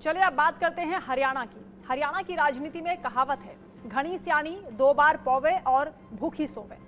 चलिए अब बात करते हैं हरियाणा की। हरियाणा की राजनीति में कहावत है, घनी स्याणी 2 बार पौवे और भूखी सोवे।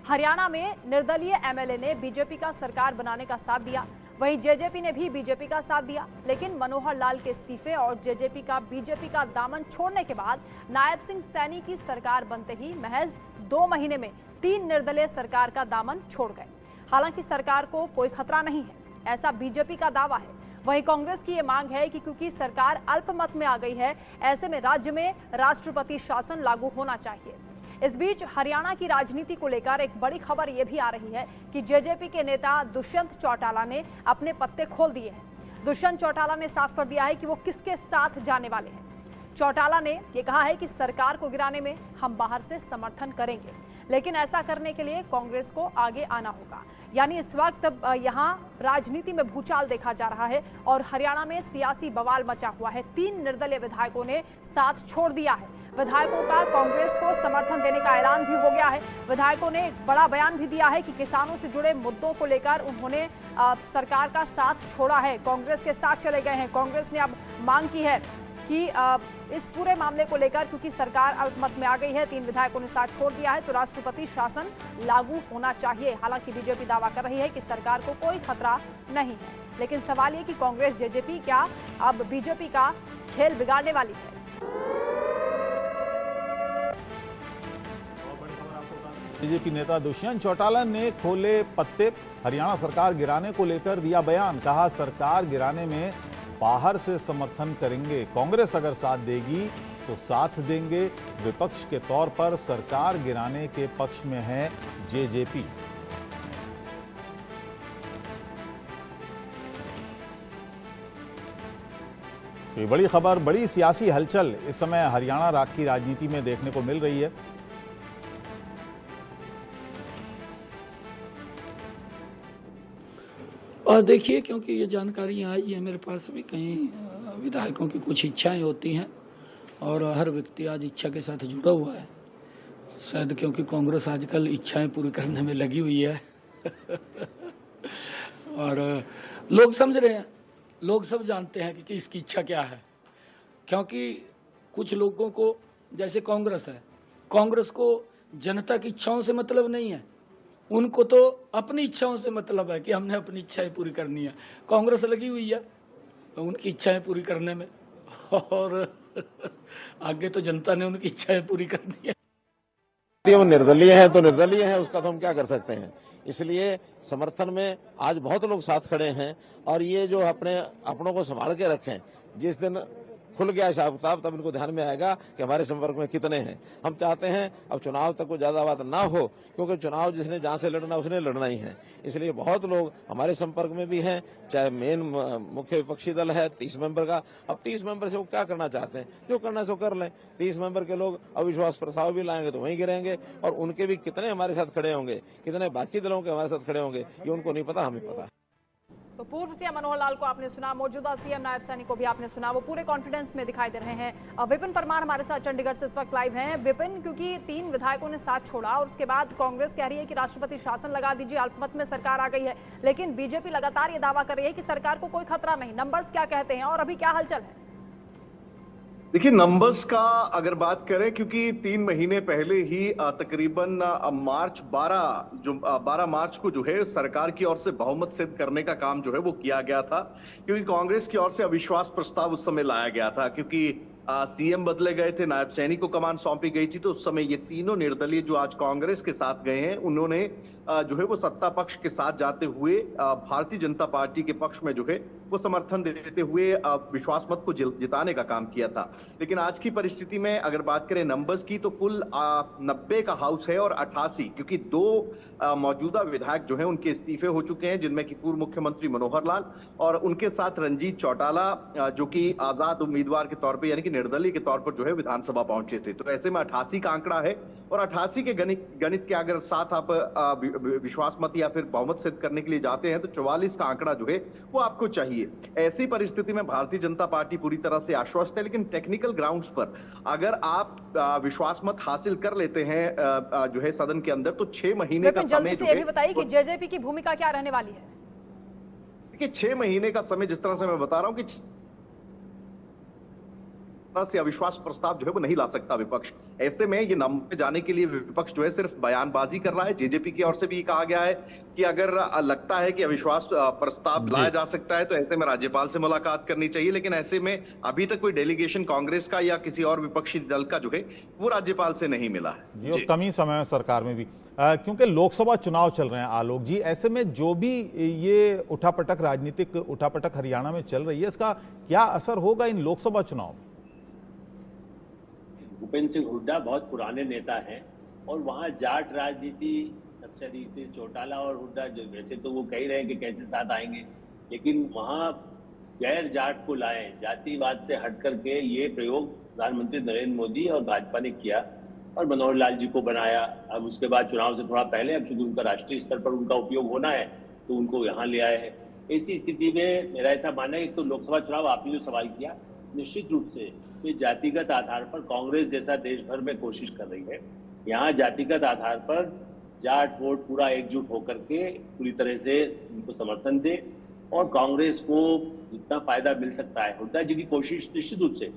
हरियाणा में निर्दलीय एमएलए ने बीजेपी का सरकार बनाने का साथ दिया, वहीं जेजेपी ने भी बीजेपी का साथ दिया। लेकिन मनोहर लाल के इस्तीफे और जेजेपी का बीजेपी का दामन छोड़ने के बाद नायब सिंह सैनी की सरकार बनते ही महज 2 महीने में 3 निर्दलीय सरकार का दामन छोड़ गए। हालांकि सरकार को कोई खतरा नहीं है, ऐसा बीजेपी का दावा है। वहीं कांग्रेस की ये मांग है कि क्योंकि सरकार अल्पमत में आ गई है, ऐसे में राज्य में राष्ट्रपति शासन लागू होना चाहिए। इस बीच हरियाणा की राजनीति को लेकर एक बड़ी खबर यह भी आ रही है कि जेजेपी के नेता दुष्यंत चौटाला ने अपने पत्ते खोल दिए हैं। दुष्यंत चौटाला ने साफ कर दिया है कि वो किसके साथ जाने वाले हैं। चौटाला ने यह कहा है कि सरकार को गिराने में हम बाहर से समर्थन करेंगे, लेकिन ऐसा करने के लिए कांग्रेस को आगे आना होगा। यानी इस वक्त यहाँ राजनीति में भूचाल देखा जा रहा है और हरियाणा में सियासी बवाल मचा हुआ है। 3 निर्दलीय विधायकों ने साथ छोड़ दिया है। विधायकों का कांग्रेस को समर्थन देने का ऐलान भी हो गया है। विधायकों ने एक बड़ा बयान भी दिया है कि किसानों से जुड़े मुद्दों को लेकर उन्होंने सरकार का साथ छोड़ा है, कांग्रेस के साथ चले गए हैं। कांग्रेस ने अब मांग की है कि इस पूरे मामले को लेकर क्योंकि सरकार अल्पमत में आ गई है, 3 विधायकों ने साथ छोड़ दिया है, तो राष्ट्रपति शासन लागू होना चाहिए। हालांकि बीजेपी दावा कर रही है कि सरकार को कोई खतरा नहीं है, लेकिन सवाल ये कि कांग्रेस जेजेपी क्या अब बीजेपी का खेल बिगाड़ने वाली है। बीजेपी नेता दुष्यंत चौटाला ने खोले पत्ते, हरियाणा सरकार गिराने को लेकर दिया बयान। कहा सरकार गिराने में बाहर से समर्थन करेंगे, कांग्रेस अगर साथ देगी तो साथ देंगे। विपक्ष के तौर पर सरकार गिराने के पक्ष में है जेजेपी। ये बड़ी खबर, बड़ी सियासी हलचल इस समय हरियाणा की राजनीति में देखने को मिल रही है। और देखिए, क्योंकि ये जानकारियाँ आई है मेरे पास भी, कई विधायकों की कुछ इच्छाएं होती हैं और हर व्यक्ति आज इच्छा के साथ जुड़ा हुआ है। शायद क्योंकि कांग्रेस आजकल इच्छाएं पूरी करने में लगी हुई है और लोग समझ रहे हैं, लोग सब जानते हैं कि किसकी इच्छा क्या है। क्योंकि कुछ लोगों को, जैसे कांग्रेस है, कांग्रेस को जनता की इच्छाओं से मतलब नहीं है, उनको तो अपनी इच्छाओं से मतलब है कि हमने अपनी इच्छाएं पूरी करनी है। कांग्रेस लगी हुई है उनकी इच्छाएं पूरी करने में और आगे तो जनता ने उनकी इच्छाएं पूरी करनी है। वो निर्दलीय है तो निर्दलीय है, उसका तो हम क्या कर सकते हैं। इसलिए समर्थन में आज बहुत लोग साथ खड़े हैं और ये जो अपनों को संभाल के रखें, जिस दिन खुल गया हिसाब किताब तब इनको ध्यान में आएगा कि हमारे संपर्क में कितने हैं। हम चाहते हैं अब चुनाव तक कोई ज्यादा बात ना हो, क्योंकि चुनाव जिसने जहां से लड़ना उसने लड़ना ही है। इसलिए बहुत लोग हमारे संपर्क में भी हैं, चाहे मेन मुख्य विपक्षी दल है 30 मेंबर का। अब 30 मेंबर से वो क्या करना चाहते हैं, जो करना है सो कर लें। 30 मेंबर के लोग अविश्वास प्रस्ताव भी लाएंगे तो वहीं गिरेंगे और उनके भी कितने हमारे साथ खड़े होंगे, कितने बाकी दलों के हमारे साथ खड़े होंगे, ये उनको नहीं पता, हमें पता है। तो पूर्व सीएम मनोहर लाल को आपने सुना, मौजूदा सीएम नायब सैनी को भी आपने सुना, वो पूरे कॉन्फिडेंस में दिखाई दे रहे हैं। विपिन परमार हमारे साथ चंडीगढ़ से इस वक्त लाइव हैं। विपिन, क्योंकि 3 विधायकों ने साथ छोड़ा और उसके बाद कांग्रेस कह रही है कि राष्ट्रपति शासन लगा दीजिए, अल्पमत में सरकार आ गई है, लेकिन बीजेपी लगातार ये दावा कर रही है कि सरकार को कोई खतरा नहीं। नंबर्स क्या कहते हैं और अभी क्या हलचल है? देखिए, नंबर्स का अगर बात करें, क्योंकि 3 महीने पहले ही तकरीबन 12 मार्च को जो है सरकार की ओर से बहुमत सिद्ध करने का काम जो है वो किया गया था, क्योंकि कांग्रेस की ओर से अविश्वास प्रस्ताव उस समय लाया गया था। क्योंकि सीएम बदले गए थे, नायब सैनी को कमान सौंपी गई थी, तो उस समय ये तीनों निर्दलीय जो आज कांग्रेस के साथ गए हैं, उन्होंने जो है वो सत्ता पक्ष के साथ जाते हुए भारतीय जनता पार्टी के पक्ष में जो है वो समर्थन देते हुए विश्वास मत को जिताने का काम किया था। लेकिन आज की परिस्थिति में अगर बात करें नंबर्स की, तो कुल 90 का हाउस है और 88, क्योंकि 2 मौजूदा विधायक जो है उनके इस्तीफे हो चुके हैं, जिनमें कि पूर्व मुख्यमंत्री मनोहर लाल और उनके साथ रंजीत चौटाला, जो कि आजाद उम्मीदवार के तौर पर यानी कि निर्दलीय के तौर पर जो है विधानसभा पहुंचे थे। तो ऐसे में 88 का आंकड़ा है और 88 के गणित के अगर साथ आप विश्वास मत या फिर बहुमत सिद्ध करने के लिए जाते हैं तो 44 का आंकड़ा जो है वो आपको चाहिए। ऐसी परिस्थिति में भारतीय जनता पार्टी पूरी तरह से आश्वस्त है, लेकिन टेक्निकल ग्राउंड्स पर अगर आप विश्वास मत हासिल कर लेते हैं जो है सदन के अंदर, तो 6 महीने का समय ये भी बताइए कि जेजेपी की भूमिका क्या रहने वाली है? देखिए, 6 महीने का समय, जिस तरह से मैं बता रहा हूं कि से अविश्वास प्रस्ताव जो है वो नहीं ला सकता विपक्ष। ऐसे में ये नंबर जाने के लिए विपक्ष जो है सिर्फ बयानबाजी कर रहा है। जेजेपी की ओर से भी कहा गया है कि अगर लगता है कि अविश्वास प्रस्ताव लाया जा सकता है तो ऐसे में राज्यपाल से मुलाकात करनी चाहिए, लेकिन ऐसे में अभी तक कोई डेलीगेशन कांग्रेस का या किसी और विपक्षी दल का जो है वो राज्यपाल से नहीं मिला है। जी, और कम ही समय है सरकार में भी, क्योंकि लोकसभा चुनाव चल रहे हैं आलोक जी, ऐसे में जो भी ये उठापटक राजनीतिक उठापटक हरियाणा में चल रही है, इसका क्या असर होगा इन लोकसभा चुनाव में? भूपेंद्र सिंह हुड्डा बहुत पुराने नेता हैं और वहाँ जाट राजनीति सबसे अधिक चौटाला और हुड्डा जो वैसे तो वो कह ही रहे हैं कि कैसे साथ आएंगे, लेकिन वहाँ गैर जाट को लाए, जातिवाद से हट करके ये प्रयोग प्रधानमंत्री नरेंद्र मोदी और भाजपा ने किया और मनोहर लाल जी को बनाया। अब उसके बाद चुनाव से थोड़ा पहले, अब चूंकि उनका राष्ट्रीय स्तर पर उनका उपयोग होना है तो उनको यहाँ ले आए हैं। ऐसी स्थिति में मेरा ऐसा मानना है कि तो लोकसभा चुनाव आपने जो सवाल किया, निश्चित रूप से ये जातिगत आधार पर कांग्रेस जैसा देश भर में कोशिश कर रही है, यहाँ जातिगत आधार पर जाट वोट पूरा एकजुट होकर के पूरी तरह से उनको समर्थन दे और कांग्रेस को जितना फायदा मिल सकता है। हुड्डा जी की कोशिश निश्चित रूप से,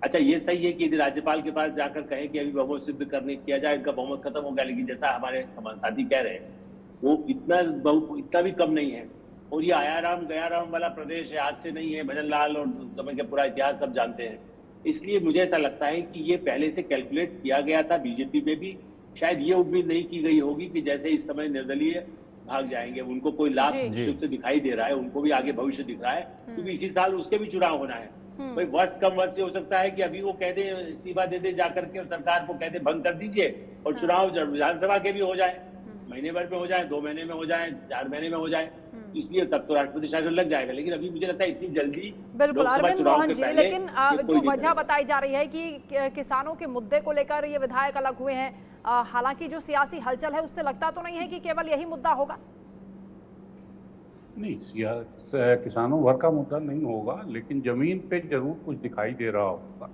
अच्छा ये सही है कि यदि राज्यपाल के पास जाकर कहें कि अभी बहुमत सिद्ध करने किया जाए, इनका बहुमत खत्म हो गया, लेकिन जैसा हमारे साथी कह रहे हैं वो इतना भी कम नहीं है। और ये आयाराम गयाराम वाला प्रदेश है, आज से नहीं है, भजन लाल और समय का पूरा इतिहास सब जानते हैं। इसलिए मुझे ऐसा लगता है कि ये पहले से कैलकुलेट किया गया था। बीजेपी में भी शायद ये उम्मीद नहीं की गई होगी कि जैसे इस समय निर्दलीय भाग जाएंगे, उनको कोई लाभ निश्चित से दिखाई दे रहा है, उनको भी आगे भविष्य दिख रहा है, क्योंकि इसी साल उसके भी चुनाव होना है। भाई वर्ष कम वर्ष से हो सकता है कि अभी वो कह दे इस्तीफा दे दे जाकर के, सरकार को कह दे भंग कर दीजिए, और चुनाव विधानसभा के भी हो जाए, महीने भर में हो जाए, 2 महीने में हो जाए, 4 महीने में हो जाए, इसलिए तब तो राष्ट्रपति शासन लग जाएगा। लेकिन अभी मुझे लगता है इतनी जल्दी बिल्कुल अरविंद मोहन जी, लेकिन जो वजह वजह बताई जा रही है कि किसानों के मुद्दे को लेकर ये विधायक अलग हुए हैं, हालांकि जो सियासी हलचल है उससे लगता तो नहीं है कि केवल यही मुद्दा होगा। नहीं, किसानों भर का मुद्दा नहीं होगा, लेकिन जमीन पे जरूर कुछ दिखाई दे रहा होगा,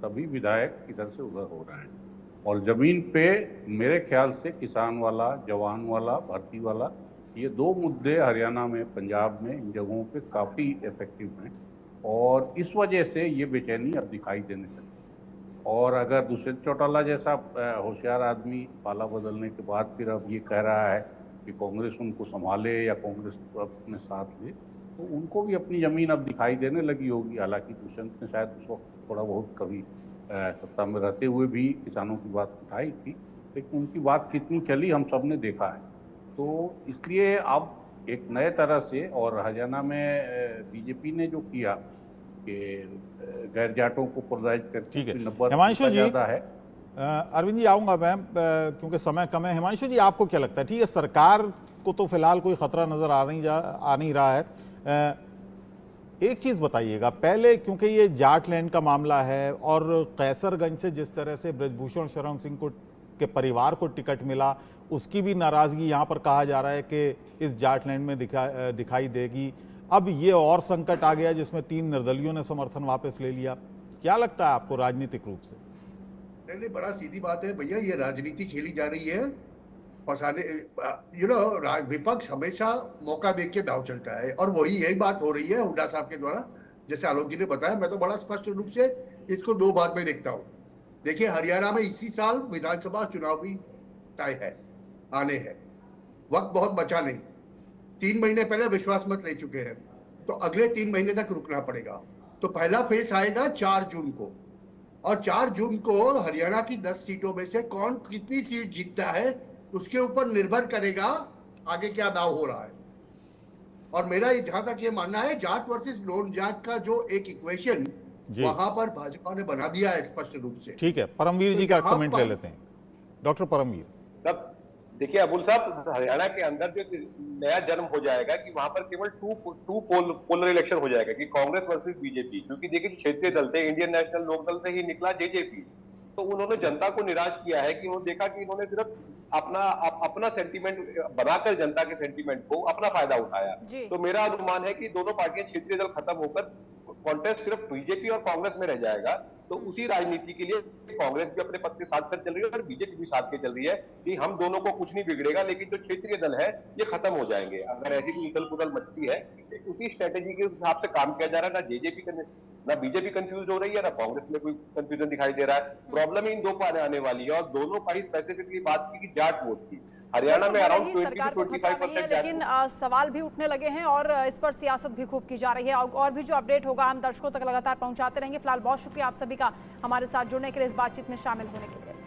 तभी विधायक इधर से उधर हो रहे हैं। और जमीन पे मेरे ख्याल से किसान वाला, जवान वाला, भर्ती वाला, ये 2 मुद्दे हरियाणा में, पंजाब में, इन जगहों पे काफ़ी इफेक्टिव हैं और इस वजह से ये बेचैनी अब दिखाई देने लगी। और अगर दुष्यंत चौटाला जैसा होशियार आदमी पाला बदलने के बाद फिर अब ये कह रहा है कि कांग्रेस उनको संभाले या कांग्रेस अपने साथ ले, तो उनको भी अपनी ज़मीन अब दिखाई देने लगी होगी। हालांकि दुष्यंत ने शायद उस वक्त थोड़ा बहुत कभी सत्ता में रहते हुए भी किसानों की बात उठाई थी, लेकिन उनकी बात कितनी चली हम सब ने देखा है। तो इसलिए अब एक नए तरह से, और हरियाणा में बीजेपी ने जो किया कि गैर जाटों को पोलराइज करके, ठीक है, नंबर हिमांशु जी, ज़्यादा है। अरविंद जी आऊँगा मैं, क्योंकि समय कम है। हिमांशु जी, आपको क्या लगता है? ठीक है, सरकार को तो फिलहाल कोई खतरा नज़र आ नहीं रहा है। एक चीज़ बताइएगा पहले, क्योंकि ये जाटलैंड का मामला है और कैसरगंज से जिस तरह से ब्रजभूषण शरण सिंह को के परिवार को टिकट मिला, उसकी भी नाराज़गी यहाँ पर कहा जा रहा है कि इस जाटलैंड में दिखाई देगी। अब ये और संकट आ गया जिसमें 3 निर्दलियों ने समर्थन वापस ले लिया। क्या लगता है आपको राजनीतिक रूप से? नहीं, बड़ा सीधी बात है भैया, ये राजनीति खेली जा रही है। फंसाने, विपक्ष हमेशा मौका देख के दाव चलता है, और यही बात हो रही है हुड्डा साहब के द्वारा। जैसे आलोक जी ने बताया, मैं तो बड़ा स्पष्ट रूप से इसको 2 भाग में देखता हूँ। देखिए, हरियाणा में इसी साल विधानसभा चुनाव भी तय है, आने हैं, वक्त बहुत बचा नहीं। 3 महीने पहले विश्वास मत ले चुके हैं, तो अगले 3 महीने तक रुकना पड़ेगा। तो पहला फेस आएगा 4 जून को, और 4 जून को हरियाणा की 10 सीटों में से कौन कितनी सीट जीतता है उसके ऊपर निर्भर करेगा आगे क्या दाव हो रहा है। और मेरा जहां तक ये मानना है, जाट वर्सेस नॉन जाट का जो एक इक्वेशन वहां पर भाजपा ने बना दिया है स्पष्ट रूप से। ठीक है, परमवीर जी का कमेंट ले लेते हैं। डॉक्टर परमवीर, तब देखिए अबुल साहब, हरियाणा के अंदर जो नया जन्म हो जाएगा कि वहां पर केवल टू पोलर इलेक्शन हो जाएगा कि कांग्रेस वर्सेस बीजेपी। क्योंकि देखिए, क्षेत्रीय दल थे, इंडियन नेशनल लोकदल से ही निकला जेजेपी, तो उन्होंने जनता को निराश किया है कि उन्होंने देखा कि इन्होंने सिर्फ अपना सेंटीमेंट बनाकर जनता के सेंटीमेंट को अपना फायदा उठाया। तो मेरा अनुमान है कि दोनों पार्टियां क्षेत्रीय दल खत्म होकर कॉन्टेस्ट सिर्फ बीजेपी और कांग्रेस में रह जाएगा। तो उसी राजनीति के लिए कांग्रेस भी अपने पद के साथ साथ चल रही है और बीजेपी भी साथ के चल रही है कि हम दोनों को कुछ नहीं बिगड़ेगा, लेकिन जो क्षेत्रीय दल है ये खत्म हो जाएंगे अगर ऐसी कोई उथल पुथल मचती है। उसी स्ट्रेटेजी के हिसाब से काम किया जा रहा है। ना बीजेपी कंफ्यूज हो रही है, ना कांग्रेस में कोई कंफ्यूजन दिखाई दे रहा है। प्रॉब्लम इन दो पर आने वाली है और दोनों का ही स्पेसिफिकली बात की कि जाट वोट की। हरियाणा में अराउंड 20 to 25% लेकिन सवाल भी उठने लगे हैं और इस पर सियासत भी खूब की जा रही है। और भी जो अपडेट होगा हम दर्शकों तक लगातार पहुंचाते रहेंगे। फिलहाल बहुत शुक्रिया आप सभी का हमारे साथ जुड़ने के लिए, इस बातचीत में शामिल होने के लिए।